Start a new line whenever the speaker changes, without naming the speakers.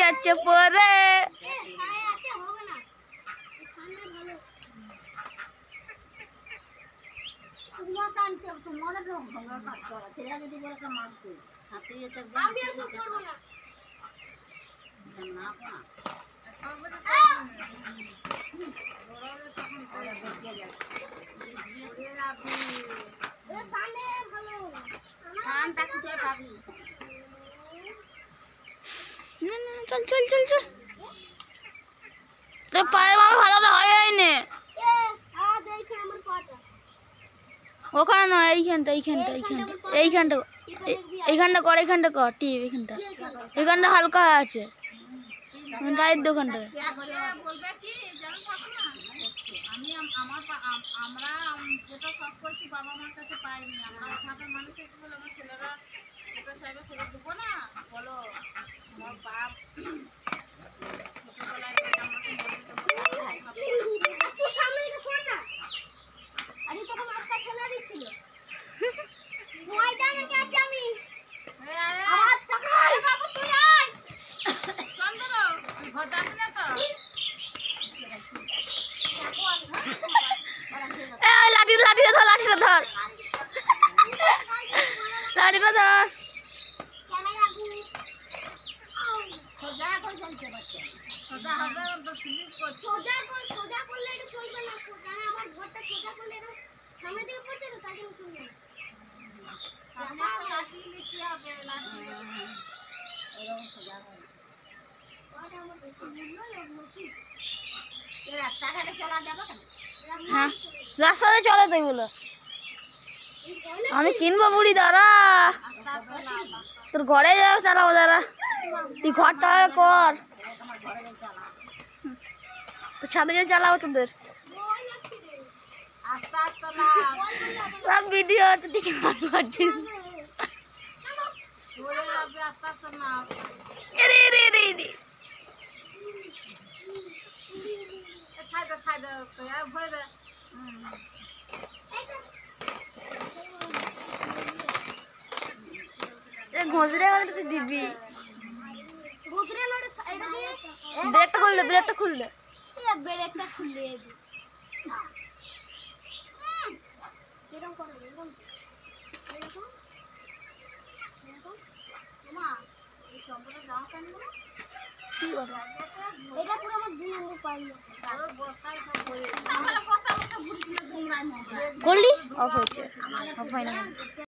যাচ্ছে পরে। চল চল চল চল, তোর পায়ের মামা ভালো হয়নি। ওখানে নয়, এইখানটা এইখানটা এইখানটা এইখানটা এইখানটা কর, এইখানটা কর টিপ, এইখানটা এইখানটা হালকা আছে রায়ের দোকানটা।
আমরা যেটা সব করছি বাবা মার কাছে পাইনি, আমরা ওখানকার মানুষ হয়েছি বলে আমার ছেলেরা যেটা চাইবে সেটা দেবো না। বলো আমার বাপ ছোটবেলায়
লাঠিটা ধর, লাঠিটা ধর, লাঠিটা ধর। হ্যাঁ রাস্তাতে চলে তাই বলো, আমি কিনবো বুড়ি, দাঁড়া তোর ঘরে যাও, চালাবো দাঁড়া, তুই ঘরটা কর, তো ছাদে যা চালাবো তোদের সব ভিডিও দেখে করছিস। ঘুষরে তুই দিবি, ব্রেকটা খুললে, ব্রেকটা খুললে, ব্রেকটা খুললে করলি অফ হয়েছে, অফ হয় না।